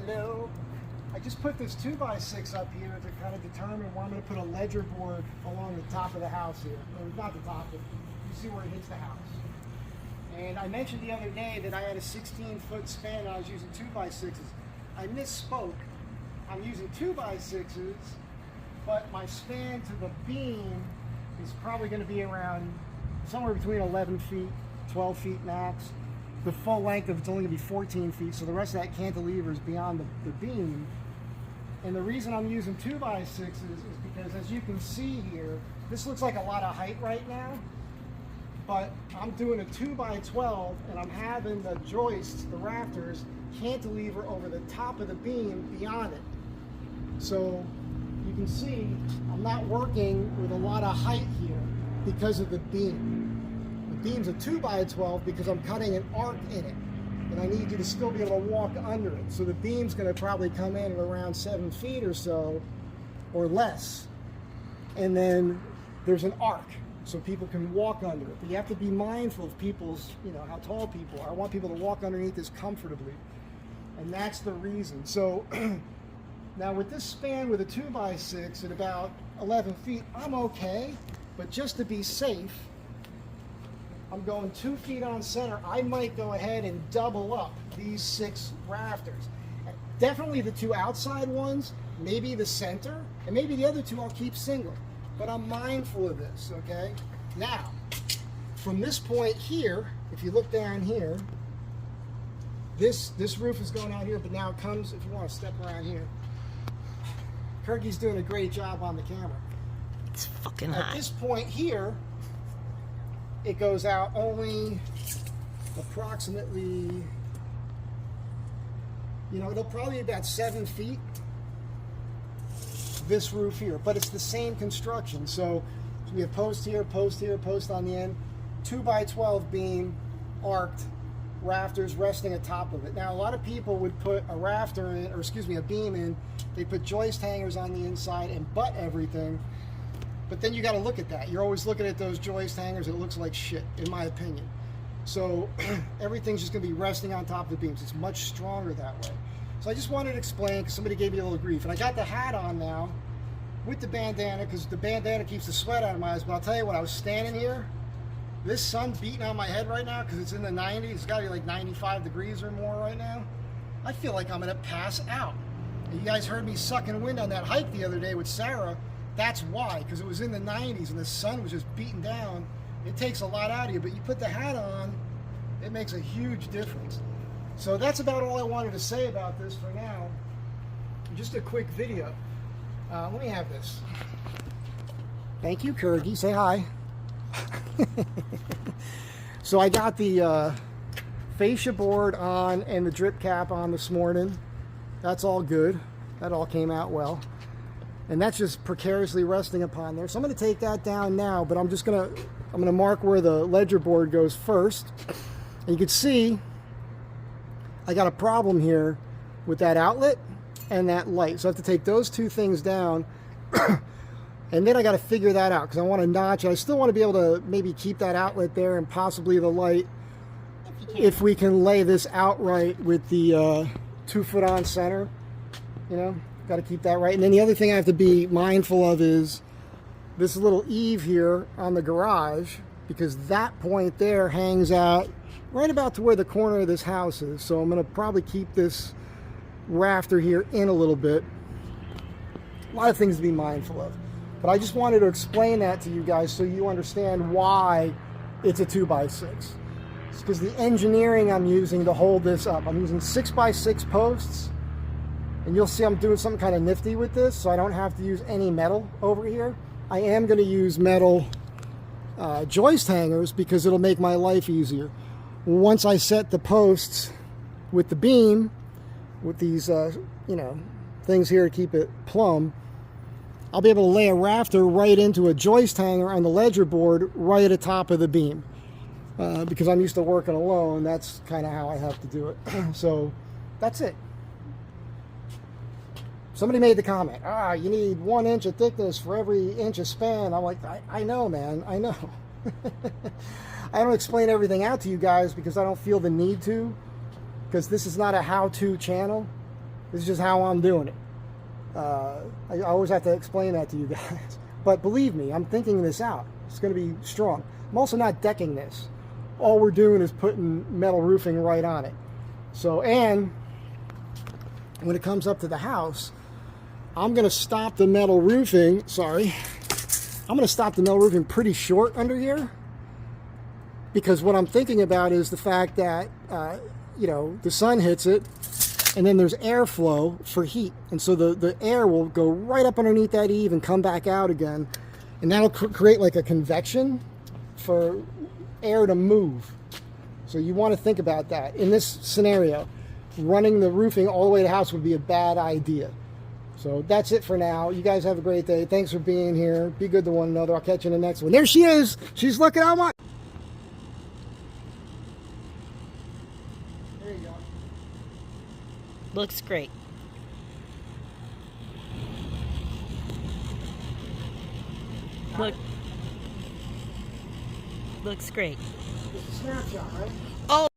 Hello. I just put this 2x6 up here to kind of determine where I'm going to put a ledger board along the top of the house here. Or not the top, but you see where it hits the house. And I mentioned the other day that I had a 16-foot span and I was using 2x6s. I misspoke. I'm using 2x6s, but my span to the beam is probably going to be around somewhere between 11 feet, 12 feet max. The full length of it's only going to be 14 feet, so the rest of that cantilever is beyond the beam. And the reason I'm using 2x6s is because, as you can see here, this looks like a lot of height right now, but I'm doing a 2x12 and I'm having the joists, the rafters, cantilever over the top of the beam beyond it. So you can see I'm not working with a lot of height here because of the beam. The beam's a 2x12 because I'm cutting an arc in it, and I need you to still be able to walk under it. So the beam's going to probably come in at around 7 feet or so, or less. And then there's an arc, so people can walk under it. But you have to be mindful of people's, how tall people are. I want people to walk underneath this comfortably, and that's the reason. So now with this span with a 2x6 at about 11 feet, I'm okay, but just to be safe, I'm going 2 feet on center. I might go ahead and double up these 6 rafters. Definitely the 2 outside ones, maybe the center, and maybe the other 2 I'll keep single. But I'm mindful of this, okay? Now, from this point here, if you look down here, this roof is going out here, but now it comes, if you want to step around here, Kirky's doing a great job on the camera. It's fucking hot. At this point here, it goes out only approximately, it'll probably be about 7 feet, this roof here, but it's the same construction. So we have post here, post here, post on the end, 2x12 beam, arced, rafters resting atop of it. Now a lot of people would put a rafter in, or excuse me, a beam in, they put joist hangers on the inside and butt everything. But then you got to look at that. You're always looking at those joist hangers. It looks like shit, in my opinion. So everything's just going to be resting on top of the beams. It's much stronger that way. So I just wanted to explain, because somebody gave me a little grief. And I got the hat on now with the bandana, because the bandana keeps the sweat out of my eyes. But I'll tell you what, I was standing here, this sun beating on my head right now, because it's in the 90s. It's got to be like 95 degrees or more right now. I feel like I'm going to pass out. And you guys heard me sucking wind on that hike the other day with Sarah. That's why, because it was in the 90s and the sun was just beating down. It takes a lot out of you, but you put the hat on, it makes a huge difference. So that's about all I wanted to say about this for now. Just a quick video. Let me have this. Thank you, Kirgy. Say hi. So I got the fascia board on and the drip cap on this morning. That's all good. That all came out well. And that's just precariously resting upon there. So I'm going to take that down now, but I'm going to mark where the ledger board goes first. And you can see I got a problem here with that outlet and that light. So I have to take those 2 things down. And then I got to figure that out, because I want to notch it. I still want to be able to maybe keep that outlet there and possibly the light if we can lay this outright with the 2 foot on center, Got to keep that right. And then the other thing I have to be mindful of is this little eave here on the garage, because that point there hangs out right about to where the corner of this house is. So I'm going to probably keep this rafter here in a little bit. A lot of things to be mindful of. But I just wanted to explain that to you guys so you understand why it's a 2x6. It's because the engineering I'm using to hold this up. I'm using 6x6 posts. And you'll see I'm doing something kind of nifty with this, so I don't have to use any metal over here. I am going to use metal joist hangers because it'll make my life easier. Once I set the posts with the beam, with these, things here to keep it plumb, I'll be able to lay a rafter right into a joist hanger on the ledger board right at the top of the beam. Because I'm used to working alone, that's kind of how I have to do it. So that's it. Somebody made the comment, you need 1 inch of thickness for every inch of span. I'm like, I know, man, I know. I don't explain everything out to you guys because I don't feel the need to, because this is not a how-to channel. This is just how I'm doing it. I always have to explain that to you guys. But believe me, I'm thinking this out. It's going to be strong. I'm also not decking this. All we're doing is putting metal roofing right on it. So, and when it comes up to the house, I'm going to stop the metal roofing. Sorry. I'm going to stop the metal roofing pretty short under here. Because what I'm thinking about is the fact that, you know, the sun hits it, and then there's airflow for heat. And so the air will go right up underneath that eave and come back out again. And that'll create like a convection for air to move. So you want to think about that. In this scenario, running the roofing all the way to the house would be a bad idea. So that's it for now. You guys have a great day. Thanks for being here. Be good to one another. I'll catch you in the next one. There she is. She's looking out my... There you go. Looks great. Look. Looks great. Just a snapshot, right? Oh.